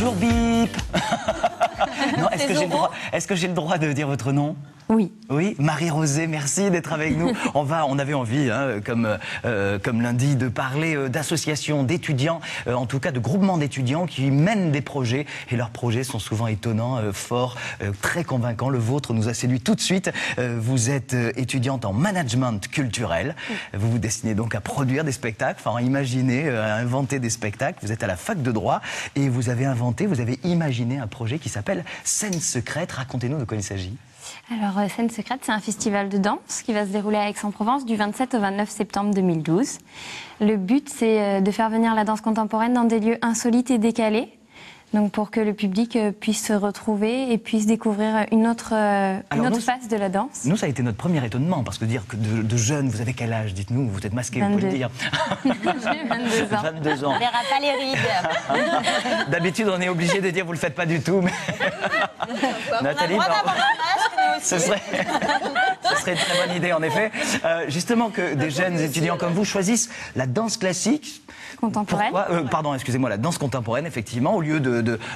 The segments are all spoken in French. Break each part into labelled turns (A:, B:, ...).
A: Bonjour Bip. Non, est-ce que j'ai le droit de dire votre nom?
B: Oui.
A: Oui, Marie-Rosée, merci d'être avec nous. On avait envie, hein, comme lundi, de parler d'associations, d'étudiants, en tout cas de groupements d'étudiants qui mènent des projets. Et leurs projets sont souvent étonnants, forts, très convaincants. Le vôtre nous a séduit tout de suite. Vous êtes étudiante en management culturel. Vous vous destinez donc à produire des spectacles, enfin à imaginer, à inventer des spectacles. Vous êtes à la fac de droit et vous avez imaginé un projet qui s'appelle Scène secrète. Racontez-nous de quoi il s'agit.
B: Alors, Scène secrète, c'est un festival de danse qui va se dérouler à Aix-en-Provence du 27 au 29 septembre 2012. Le but, c'est de faire venir la danse contemporaine dans des lieux insolites et décalés, donc pour que le public puisse se retrouver et puisse découvrir une autre face de la danse.
A: Nous, ça a été notre premier étonnement, parce que dire que de jeunes, vous avez quel âge? Dites-nous, vous êtes masqué, vous pouvez le dire.
B: J'ai 22 ans.
A: 22 ans.
C: On verra pas les rides.
A: D'habitude, on est obligé de dire vous le faites pas du tout, mais... Nathalie,
C: on a le droit d'avoir un masque, nous aussi.
A: ce serait une très bonne idée, en effet. Justement, que des jeunes étudiants comme vous choisissent la danse classique.
B: Contemporaine.
A: Pardon, excusez-moi, la danse contemporaine, effectivement, au lieu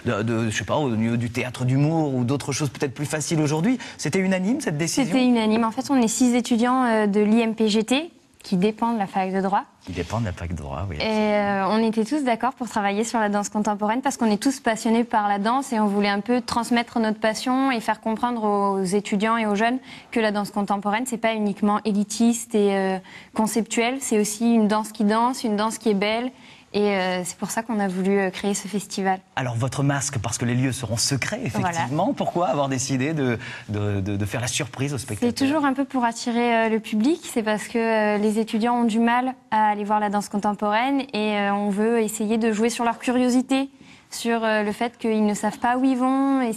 A: je sais pas, au lieu du théâtre d'humour ou d'autres choses peut-être plus faciles aujourd'hui. C'était unanime, cette décision?
B: C'était unanime. En fait, on est 6 étudiants de l'IMPGT, qui dépend de la fac de droit.
A: Qui dépend de la fac de droit, oui.
B: Et on était tous d'accord pour travailler sur la danse contemporaine parce qu'on est tous passionnés par la danse et on voulait un peu transmettre notre passion et faire comprendre aux étudiants et aux jeunes que la danse contemporaine, c'est pas uniquement élitiste et conceptuel, c'est aussi une danse qui danse, une danse qui est belle. Et c'est pour ça qu'on a voulu créer ce festival. Alors
A: votre masque, parce que les lieux seront secrets, effectivement. Voilà. Pourquoi avoir décidé de faire la surprise aux spectateurs?
B: C'est toujours un peu pour attirer le public. C'est parce que les étudiants ont du mal à aller voir la danse contemporaine et on veut essayer de jouer sur leur curiosité, sur le fait qu'ils ne savent pas où ils vont. Et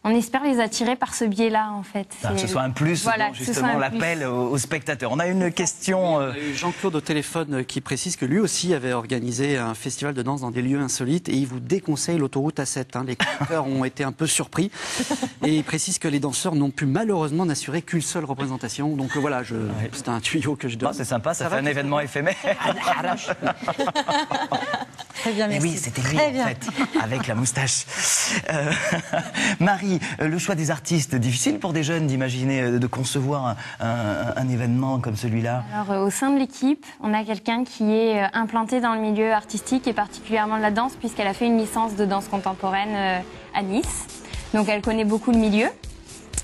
B: on espère les attirer par ce biais-là, en fait.
A: Que ce soit un plus, voilà, justement, l'appel aux spectateurs. On a une question...
D: On a eu Jean-Claude au téléphone qui précise que lui aussi avait organisé un festival de danse dans des lieux insolites et il vous déconseille l'autoroute A7. Hein. Les conducteurs ont été un peu surpris et il précise que les danseurs n'ont pu malheureusement n'assurer qu'une seule représentation. Donc voilà, c'est un tuyau que je donne.
A: C'est sympa, ça fait un événement éphémère.
C: Très bien, merci.
A: Oui, c'était lui, en fait, avec la moustache. Marie, le choix des artistes, difficile pour des jeunes d'imaginer, de concevoir un événement comme celui-là?
B: Alors, au sein de l'équipe, on a quelqu'un qui est implanté dans le milieu artistique et particulièrement de la danse, puisqu'elle a fait une licence de danse contemporaine à Nice. Donc, elle connaît beaucoup le milieu.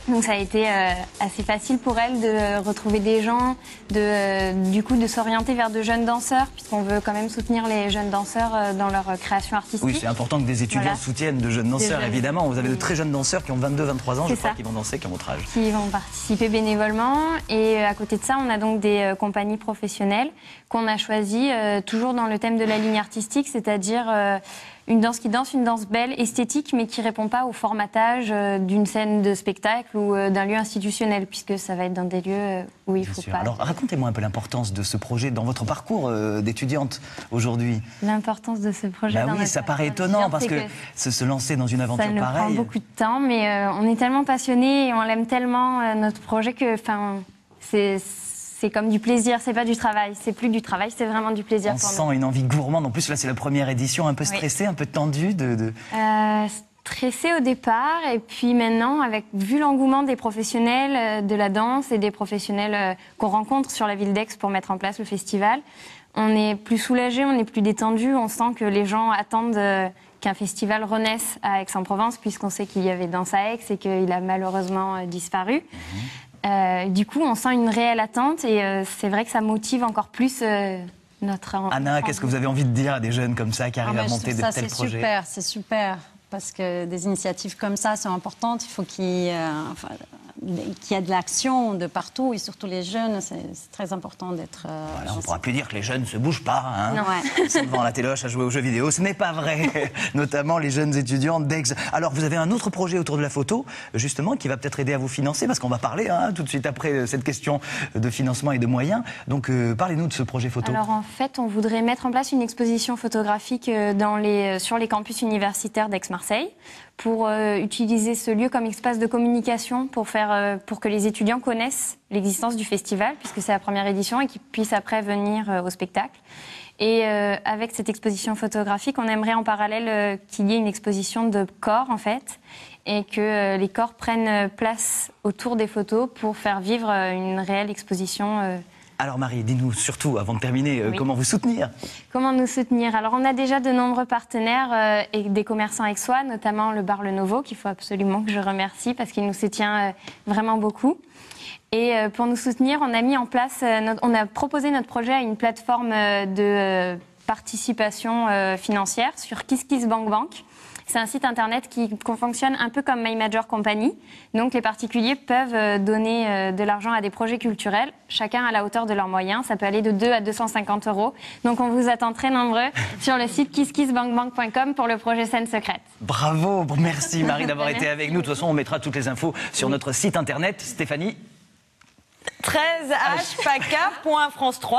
B: Donc ça a été assez facile pour elle de retrouver des gens, du coup de s'orienter vers de jeunes danseurs, puisqu'on veut quand même soutenir les jeunes danseurs dans leur création artistique.
A: Oui, c'est important que des étudiants soutiennent de jeunes danseurs, évidemment. Vous avez de très jeunes danseurs qui ont 22-23 ans, je crois, qui vont danser, qui ont votre âge.
B: Qui vont participer bénévolement. Et à côté de ça, on a donc des compagnies professionnelles qu'on a choisies toujours dans le thème de la ligne artistique, c'est-à-dire... une danse qui danse, une danse belle, esthétique, mais qui ne répond pas au formatage d'une scène de spectacle ou d'un lieu institutionnel, puisque ça va être dans des lieux où il ne faut pas...
A: Alors, racontez-moi un peu l'importance de ce projet dans votre parcours d'étudiante aujourd'hui.
B: L'importance de ce projet
A: oui, ça paraît étonnant, parce que se lancer dans une aventure pareille...
B: Ça nous prend beaucoup de temps, mais on est tellement passionnés et on l'aime tellement, notre projet, que c'est comme du plaisir, c'est pas du travail. C'est plus du travail, c'est vraiment du plaisir pour nous.
A: On sent une envie gourmande. En plus, là, c'est la première édition, un peu stressée, un peu tendue
B: stressée au départ, et puis maintenant, vu l'engouement des professionnels de la danse et des professionnels qu'on rencontre sur la ville d'Aix pour mettre en place le festival, on est plus soulagés, on est plus détendus. On sent que les gens attendent qu'un festival renaisse à Aix-en-Provence, puisqu'on sait qu'il y avait Danse à Aix et qu'il a malheureusement disparu. Du coup, on sent une réelle attente et c'est vrai que ça motive encore plus notre...
A: Anna, qu'est-ce que vous avez envie de dire à des jeunes comme ça qui arrivent à monter de tels projets?
C: C'est super, parce que des initiatives comme ça sont importantes. Il faut qu'il y ait de l'action de partout et surtout les jeunes, c'est très important d'être...
A: Voilà, on ne pourra plus dire que les jeunes ne se bougent pas. Hein.
C: Non,
A: Ils sont devant la téloche à jouer aux jeux vidéo. Ce n'est pas vrai, notamment les jeunes étudiants d'Aix. Alors, vous avez un autre projet autour de la photo, justement, qui va peut-être aider à vous financer, parce qu'on va parler tout de suite après cette question de financement et de moyens. Donc, parlez-nous de ce projet photo.
B: Alors, en fait, on voudrait mettre en place une exposition photographique sur les campus universitaires d'Aix-Marseille, pour utiliser ce lieu comme espace de communication, pour faire pour que les étudiants connaissent l'existence du festival, puisque c'est la première édition, et qu'ils puissent après venir au spectacle. Et avec cette exposition photographique, on aimerait en parallèle qu'il y ait une exposition de corps, en fait, et que les corps prennent place autour des photos pour faire vivre une réelle exposition.
A: Alors Marie, dis-nous surtout, avant de terminer, comment vous soutenir?
B: Comment nous soutenir? Alors on a déjà de nombreux partenaires et des commerçants aixois, notamment le bar Le Novo, qu'il faut absolument que je remercie parce qu'il nous soutient vraiment beaucoup. Et pour nous soutenir, on a mis en place, on a proposé notre projet à une plateforme de participation financière sur KissKissBankBank. C'est un site internet qui fonctionne un peu comme My Major Company. Donc les particuliers peuvent donner de l'argent à des projets culturels, chacun à la hauteur de leurs moyens. Ça peut aller de 2 à 250 €. Donc on vous attend très nombreux sur le site kisskissbankbank.com pour le projet Scène Secrète.
A: Bravo, merci Marie d'avoir été avec nous. De toute façon, on mettra toutes les infos sur notre site internet. Stéphanie
E: 13hpaca.france3.